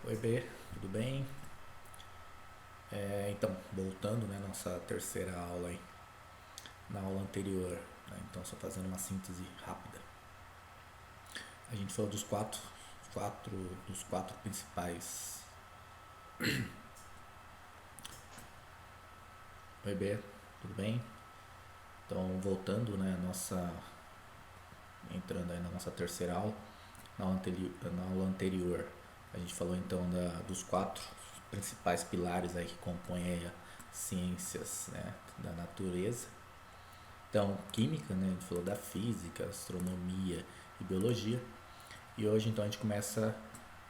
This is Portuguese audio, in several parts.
Oi, B, tudo bem? Então, voltando, né, nossa terceira aula aí, na aula anterior, né, então só fazendo uma síntese rápida. A gente falou dos quatro principais. Oi, B, tudo bem? Então, voltando, né, entrando aí na nossa terceira aula, na aula anterior, a gente falou então dos quatro principais pilares aí que compõem aí as ciências, né, da natureza. Então, química, né? A gente falou da física, astronomia e biologia. E hoje então a gente começa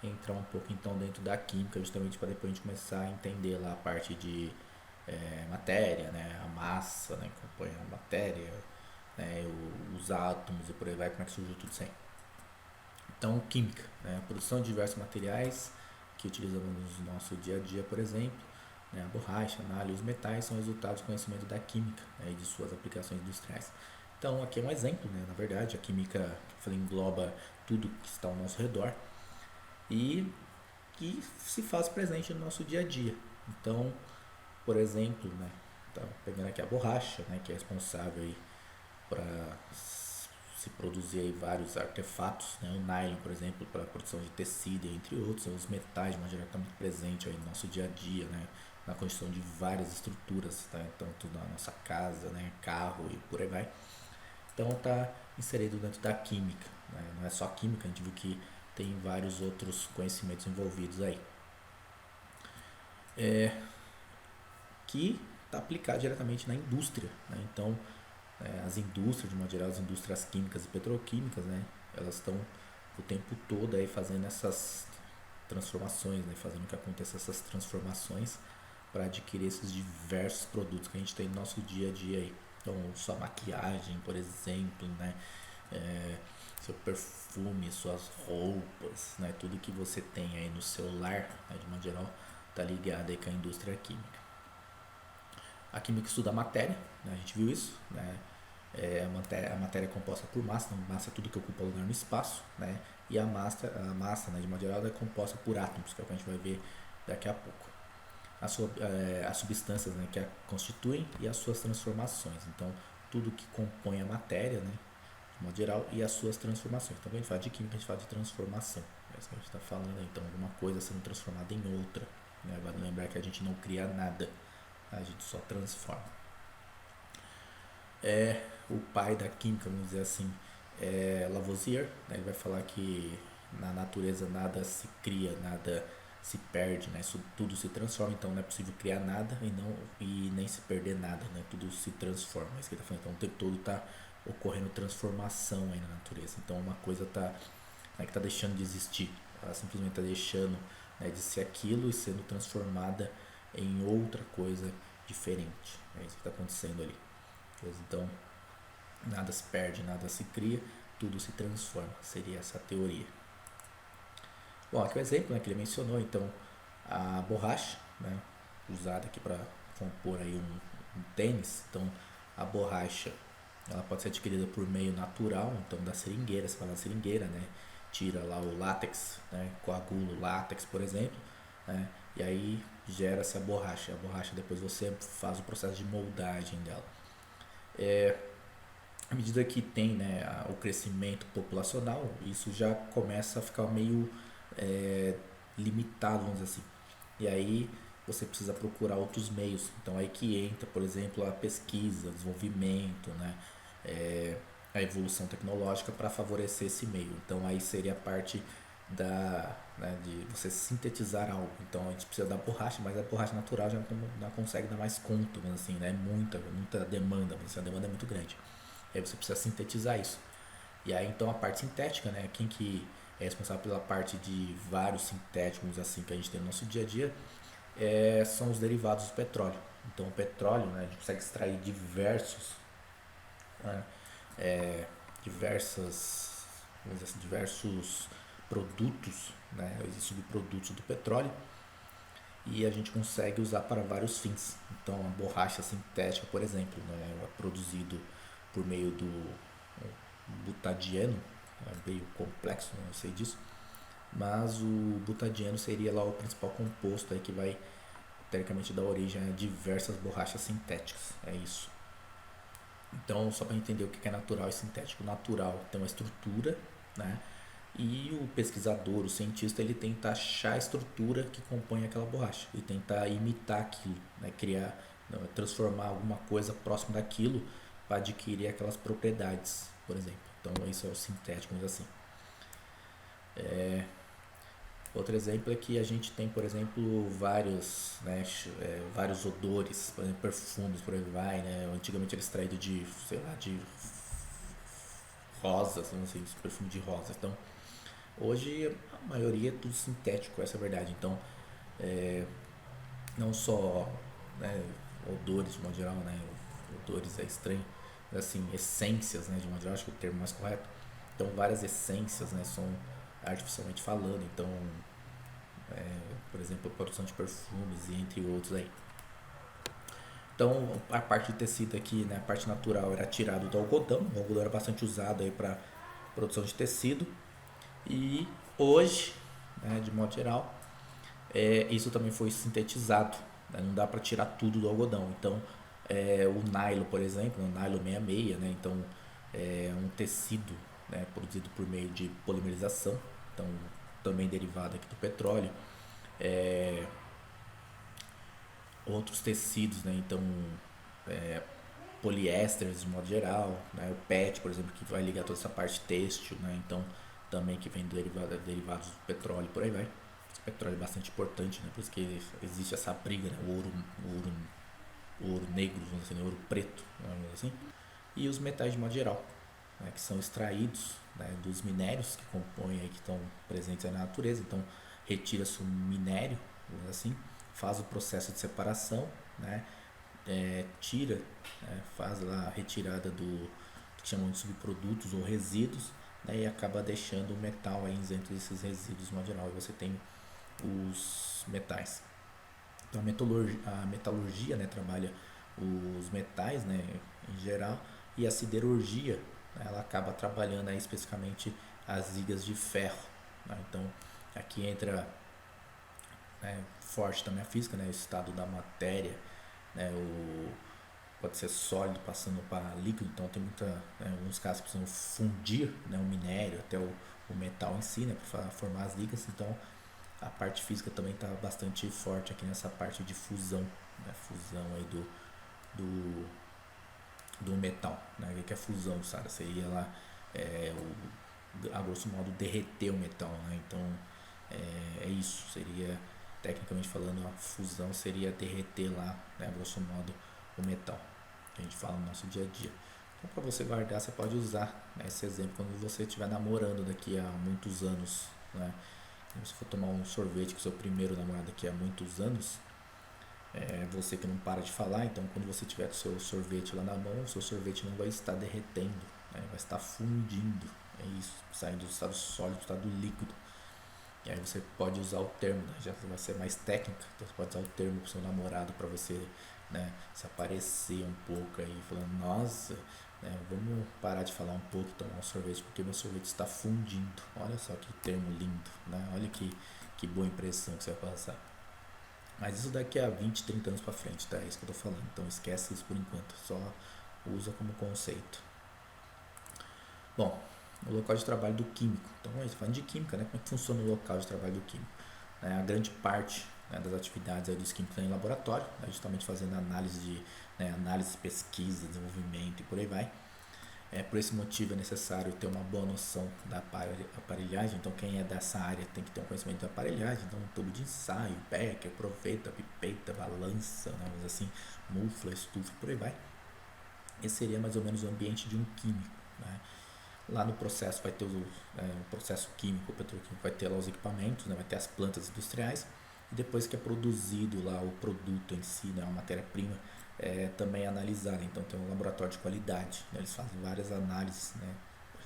a entrar um pouco então dentro da química, justamente para depois a gente começar a entender lá a parte de matéria, né? A massa, né? Que compõe a matéria, né? Os átomos e por aí vai, como é que surgiu tudo isso aí. Então, química, né? A produção de diversos materiais que utilizamos no nosso dia a dia, por exemplo, né? A borracha, a análise, os metais são resultados do conhecimento da química, né? E de suas aplicações industriais. Então, aqui é um exemplo, né? Na verdade, a química que falei, engloba tudo que está ao nosso redor e que se faz presente no nosso dia a dia. Então, por exemplo, né? Tá pegando aqui a borracha, né? Que é responsável aí para se produzir aí vários artefatos, né? O nylon, por exemplo, para a produção de tecido, entre outros, os metais, de uma maneira que está muito presente aí no nosso dia a dia, né? Na construção de várias estruturas, tá? Tanto na nossa casa, né? Carro e por aí vai. Então está inserido dentro da química, né? Não é só química, a gente viu que tem vários outros conhecimentos envolvidos aí, que está aplicado diretamente na indústria, né? Então as indústrias, de uma geral, as indústrias químicas e petroquímicas, né? Elas estão o tempo todo aí fazendo essas transformações, né? Fazendo que aconteça essas transformações para adquirir esses diversos produtos que a gente tem no nosso dia a dia aí. Então, sua maquiagem, por exemplo, né? É, seu perfume, suas roupas, né? Tudo que você tem aí no seu lar, né? De uma geral, tá ligado aí com a indústria química. A química estuda a matéria, né? A gente viu isso, né? A matéria é composta por massa, então massa é tudo que ocupa lugar no espaço, né? E a massa, né, de modo geral, é composta por átomos, que é o que a gente vai ver daqui a pouco. As substâncias, né, que a constituem e as suas transformações. Então, tudo que compõe a matéria, né, de modo geral, e as suas transformações. Então, quando a gente fala de química, a gente fala de transformação. É isso que a gente está falando aí. Então, alguma coisa sendo transformada em outra. Né? Vale lembrar que a gente não cria nada, a gente só transforma. O pai da química, vamos dizer assim, é Lavoisier, né? Ele vai falar que na natureza nada se cria, nada se perde, né? Isso tudo se transforma, então não é possível criar nada e nem se perder nada, né? Tudo se transforma. É isso que ele está falando. Então o tempo todo está ocorrendo transformação aí na natureza. Então uma coisa está, né, que está deixando de existir, ela simplesmente está deixando, né, de ser aquilo e sendo transformada em outra coisa diferente. É isso que está acontecendo ali. Então, nada se perde, nada se cria, tudo se transforma. Seria essa a teoria. Bom, aqui é o exemplo, né, que ele mencionou, então, a borracha, né, usada aqui para compor aí um tênis. Então, a borracha, ela pode ser adquirida por meio natural, então da seringueira, você fala da seringueira, né, tira lá o látex, né, coagula o látex, por exemplo, né, e aí gera-se a borracha. A borracha depois você faz o processo de moldagem dela. À medida que tem, né, o crescimento populacional, isso já começa a ficar meio é, limitado, vamos dizer assim. E aí você precisa procurar outros meios. Então aí que entra, por exemplo, a pesquisa, o desenvolvimento, né, é, a evolução tecnológica para favorecer esse meio. Então aí seria a parte né, de você sintetizar algo. Então a gente precisa da borracha, mas a borracha natural já não consegue dar mais conta, mas assim, né, muita demanda, mas a demanda é muito grande. Aí você precisa sintetizar isso. E aí então a parte sintética, né? Quem que é responsável pela parte de vários sintéticos assim que a gente tem no nosso dia a dia são os derivados do petróleo. Então o petróleo, né, a gente consegue extrair né, é, diversas, vamos dizer assim, diversos produtos, né, os subprodutos do petróleo e a gente consegue usar para vários fins. Então a borracha sintética, por exemplo, né, é produzido por meio do butadieno, é meio complexo, não sei disso, mas o butadieno seria lá o principal composto aí que vai teoricamente dar origem a diversas borrachas sintéticas. É isso. Então, só para entender o que é natural e sintético. Natural tem uma estrutura, né? E o pesquisador, o cientista, ele tenta achar a estrutura que compõe aquela borracha e tentar imitar aquilo, né? Criar, não, transformar alguma coisa próximo daquilo para adquirir aquelas propriedades, por exemplo. Então, isso é o sintético, mas assim. Outro exemplo é que a gente tem, por exemplo, vários, né, vários odores, por exemplo, perfumes, por aí vai, né? Antigamente era extraído de, sei lá, de rosas, não sei, perfume de rosas. Então, hoje a maioria é tudo sintético, essa é a verdade. Então, não só, né, odores de modo geral, né? Odores é estranho, mas assim, essências, né, de modo geral, acho que é o termo mais correto. Então, várias essências, né, são artificialmente falando. Então, por exemplo, a produção de perfumes e entre outros aí. Então, a parte de tecido aqui, né, a parte natural era tirado do algodão. O algodão era bastante usado aí para produção de tecido. E hoje, né, de modo geral, isso também foi sintetizado. Né? Não dá para tirar tudo do algodão. Então, o nylon, por exemplo, o nylon 66, né? Então, é um tecido, né, produzido por meio de polimerização. Então, também derivado aqui do petróleo. Outros tecidos, né? Então, poliésteres de modo geral, né? O PET, por exemplo, que vai ligar toda essa parte têxtil, né? Então, também que vem derivados do petróleo, por aí vai. O petróleo é bastante importante, né? Por isso que existe essa briga, né? O ouro negro, vamos dizer, ouro preto, vamos dizer assim. E os metais de modo geral, né? Que são extraídos, né, dos minérios que compõem aí, que estão presentes aí na natureza. Então, retira-se o minério, vamos dizer assim, faz o processo de separação, né? Tira, né, faz lá a retirada do que chamam de subprodutos ou resíduos, né, e acaba deixando o metal aí isento desses resíduos de modo geral. E você tem os metais. Então a metalurgia, né, trabalha os metais, né, em geral, e a siderurgia, né, ela acaba trabalhando aí especificamente as ligas de ferro. Né? Então aqui entra, né, forte também a física, né, o estado da matéria, né, pode ser sólido passando para líquido, então tem muita, né, alguns casos precisam fundir, né, o minério até o metal em si, né, para formar as ligas. Então a parte física também está bastante forte aqui nessa parte de fusão, né, fusão aí do, do metal, né, o que é fusão, sabe? Seria lá, a grosso modo, derreter o metal, né? Então é isso, seria, tecnicamente falando, a fusão seria derreter lá, né, a grosso modo, o metal que a gente fala no nosso dia a dia. Então, para você guardar, você pode usar, né, esse exemplo quando você estiver namorando daqui a muitos anos, né? Se for tomar um sorvete com seu primeiro namorado daqui a muitos anos, você que não para de falar, então quando você tiver com o seu sorvete lá na mão, o seu sorvete não vai estar derretendo, né? Vai estar fundindo, é isso, saindo do estado sólido para o estado líquido. E aí você pode usar o termo, né? Já vai ser mais técnica, então você pode usar o termo para o seu namorado para você, né, se aparecer um pouco aí, falando, nossa, né, vamos parar de falar um pouco e tomar um sorvete, porque meu sorvete está fundindo. Olha só que termo lindo, né? Olha que boa impressão que você vai passar. Mas isso daqui a 20, 30 anos para frente, tá? É isso que eu tô falando. Então esquece isso por enquanto, só usa como conceito. Bom, o local de trabalho do químico. Então, falando de química, né? Como é que funciona o local de trabalho do químico? A grande parte, né, das atividades aí dos químicos é em laboratório, né, justamente fazendo análise, né, análise, pesquisa, desenvolvimento e por aí vai. Por esse motivo é necessário ter uma boa noção da aparelhagem. Então, quem é dessa área tem que ter um conhecimento da aparelhagem. Então, tubo de ensaio, becker, proveta, pipeta, balança, né, mas assim, mufla, estufa e por aí vai. Esse seria mais ou menos o ambiente de um químico, né? Lá no processo vai ter o processo químico, o petroquímico vai ter lá os equipamentos, né, vai ter as plantas industriais, e depois que é produzido lá o produto em si, né, a matéria-prima, também é analisada. Então tem um laboratório de qualidade, né, eles fazem várias análises, né,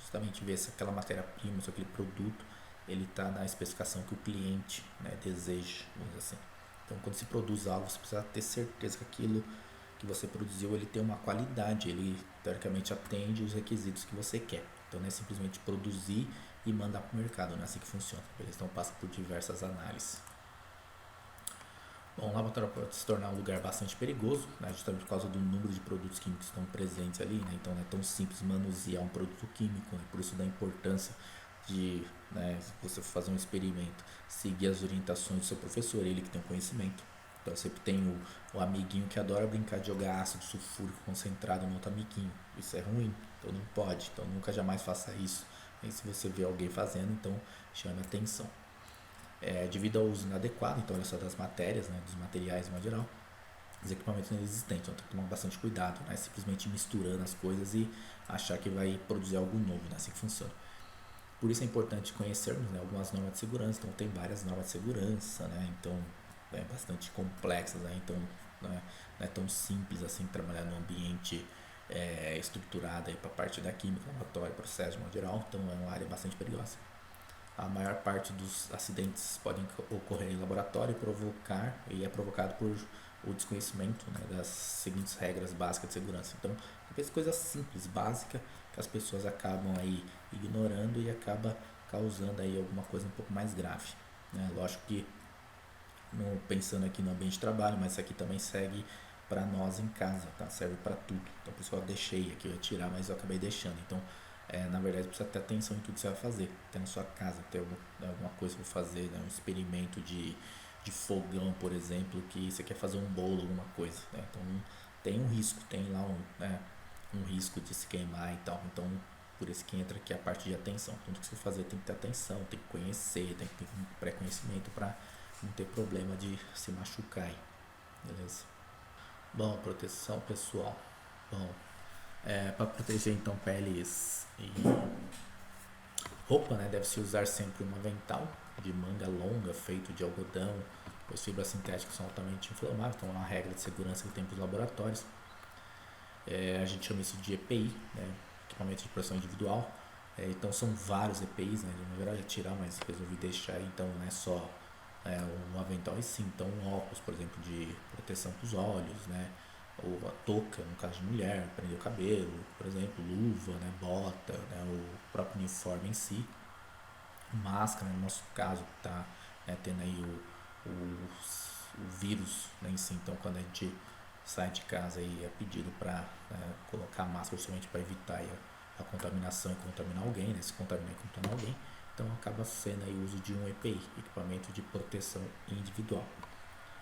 justamente ver se aquela matéria-prima, se aquele produto ele está na especificação que o cliente, né, deseja, vamos dizer assim. Então quando se produz algo, você precisa ter certeza que aquilo que você produziu ele tem uma qualidade, ele teoricamente atende os requisitos que você quer. Então não é simplesmente produzir e mandar para o mercado, não é assim que funciona, beleza? Então passa por diversas análises. Bom, o laboratório pode se tornar um lugar bastante perigoso, né, justamente por causa do número de produtos químicos que estão presentes ali, né, então não é tão simples manusear um produto químico, né, por isso da importância de, né, você fazer um experimento, seguir as orientações do seu professor, ele que tem conhecimento. Então sempre tem o amiguinho que adora brincar de jogar ácido sulfúrico concentrado no outro amiguinho, isso é ruim, então não pode, então nunca jamais faça isso. E se você vê alguém fazendo, então chame atenção. Devido ao uso inadequado, então olha só, das matérias, né, dos materiais em geral, os equipamentos inexistentes, então tem que tomar bastante cuidado, não é simplesmente misturando as coisas e achar que vai produzir algo novo, não é assim que funciona. Por isso é importante conhecermos, né, algumas normas de segurança, então tem várias normas de segurança, né, então bastante complexas, né, então não é tão simples assim trabalhar num ambiente estruturado para a parte da química, laboratório, processo de modo geral, então é uma área bastante perigosa. A maior parte dos acidentes podem ocorrer em laboratório e é provocado por o desconhecimento, né, das seguintes regras básicas de segurança. Então, às coisas simples, básicas, que as pessoas acabam aí ignorando e acaba causando aí alguma coisa um pouco mais grave, né? Lógico que pensando aqui no ambiente de trabalho, mas isso aqui também segue para nós em casa, tá? Serve para tudo. Então, por isso que eu deixei aqui, eu ia tirar, mas eu acabei deixando. Então, na verdade, precisa ter atenção em tudo que você vai fazer. Até na sua casa, ter alguma coisa para fazer, né? Um experimento de fogão, por exemplo, que você quer fazer um bolo, alguma coisa, né? Então, tem um risco, tem lá um risco de se queimar e tal. Então, por isso que entra aqui a parte de atenção. Tudo que você fazer tem que ter atenção, tem que conhecer, tem que ter um pré-conhecimento para não ter problema de se machucar aí, beleza? Bom, proteção pessoal. Bom, para proteger então peles e roupa, né, deve-se usar sempre um avental de manga longa feito de algodão, pois fibras sintéticas são altamente inflamáveis, então é uma regra de segurança que tem para os laboratórios. A gente chama isso de EPI, né, equipamento de proteção individual. Então são vários EPIs, né, de uma verdade ia tirar, mas resolvi deixar, então não é só um avental e sim, então um óculos, por exemplo, de proteção para os olhos, né, ou a touca, no caso de mulher, prender o cabelo, por exemplo, luva, né, bota, né, o próprio uniforme em si, máscara, no nosso caso, tá, né, tendo aí o vírus, né, em si, então quando a gente sai de casa aí é pedido para colocar máscara somente para evitar aí a contaminação e contaminar alguém, né, se contaminar e contaminar alguém, então acaba sendo aí o uso de um EPI, equipamento de proteção individual.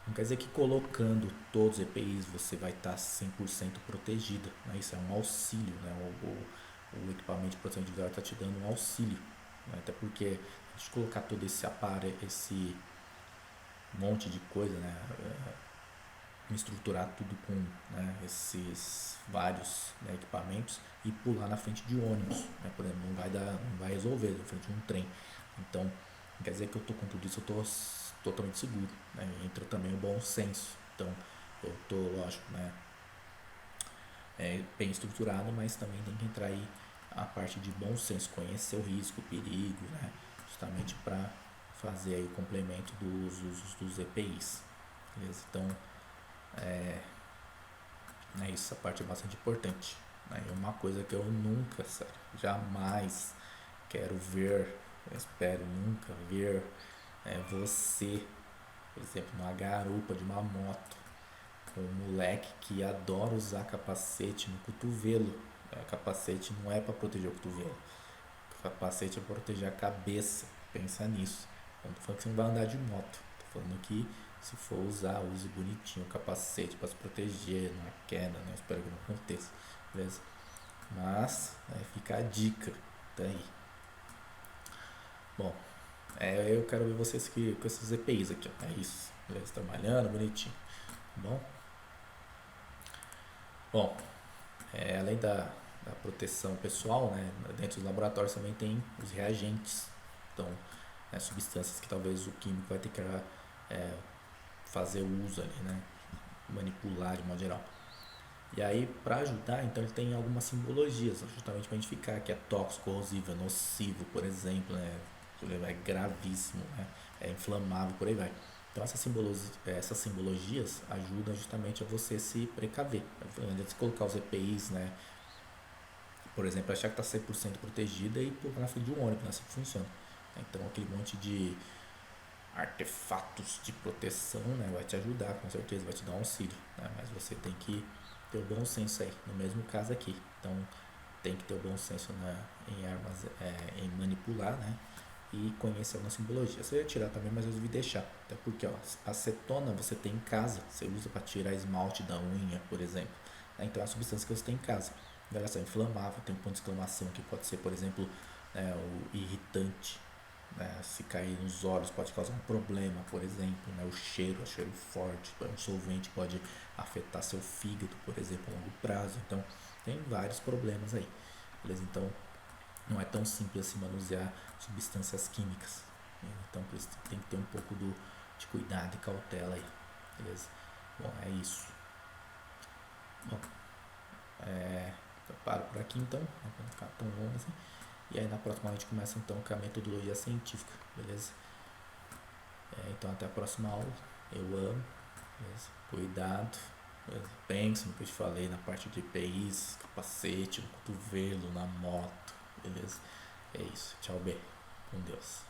Não quer dizer que colocando todos os EPIs você vai estar 100% protegida, né? Isso é um auxílio, né? O equipamento de proteção individual está te dando um auxílio, né? Até porque a gente colocar todo esse aparelho, esse monte de coisa, né? Estruturar tudo com, né, esses vários, né, equipamentos e pular na frente de ônibus, né? Por exemplo, não vai resolver na frente de um trem. Então, não quer dizer que eu estou com tudo isso, eu estou totalmente seguro, né? Entra também o bom senso. Então, eu estou, lógico, né, bem estruturado, mas também tem que entrar aí a parte de bom senso, conhecer o risco, o perigo, né? Justamente para fazer aí o complemento dos usos dos EPIs, beleza? Então, essa parte é bastante importante, né? É uma coisa que eu nunca, sério, jamais quero ver, eu espero nunca ver você, por exemplo, numa garupa de uma moto, com um moleque que adora usar capacete no cotovelo. Capacete não é para proteger o cotovelo, capacete é para proteger a cabeça, pensa nisso. Eu não tô falando que você não vai andar de moto, tô falando que se for usar, use bonitinho o capacete para se proteger numa queda, né? Espero que não aconteça, beleza? Mas fica a dica, tá aí. Bom, eu quero ver vocês aqui, com esses EPIs aqui, ó. É isso, beleza? Trabalhando bonitinho, tá bom? Bom, além da proteção pessoal, né, dentro dos laboratórios também tem os reagentes, então substâncias que talvez o químico vai ter que fazer uso ali, né, manipular de modo geral. E aí, para ajudar, então ele tem algumas simbologias, justamente para identificar que é tóxico, corrosivo, é nocivo, por exemplo, né, é gravíssimo, né, é inflamável, por aí vai. Então essas simbologias ajudam justamente a você se precaver. Antes de colocar os EPIs, né, por exemplo, achar que está 100% protegida e pôr na frente de um ônibus, não é assim que funciona. Então aquele monte de artefatos de proteção, né, vai te ajudar, com certeza, vai te dar um auxílio, né, mas você tem que ter o bom senso aí, no mesmo caso aqui. Então tem que ter o bom senso em armas, em manipular, né, e conhecer alguma simbologia. Você ia tirar também, mas eu resolvi deixar, até porque ó, acetona você tem em casa, você usa para tirar esmalte da unha, por exemplo, né, então é a substância que você tem em casa. Ela é inflamável, tem um ponto de exclamação que pode ser, por exemplo, o irritante, né? Se cair nos olhos pode causar um problema, por exemplo, né? O cheiro forte, um solvente pode afetar seu fígado, por exemplo, a longo prazo. Então, tem vários problemas aí, beleza? Então, não é tão simples assim manusear substâncias químicas, né? Então, por isso tem que ter um pouco de cuidado e cautela aí, beleza? Bom, é isso. Bom, eu paro por aqui então, não vai ficar tão longo assim. E aí na próxima a gente começa então com a metodologia científica, beleza? Então até a próxima aula. Eu amo, beleza? Cuidado, beleza? Pense no que eu te falei na parte de EPIs, capacete, no cotovelo, na moto, beleza? É isso. Tchau, bem. Com Deus.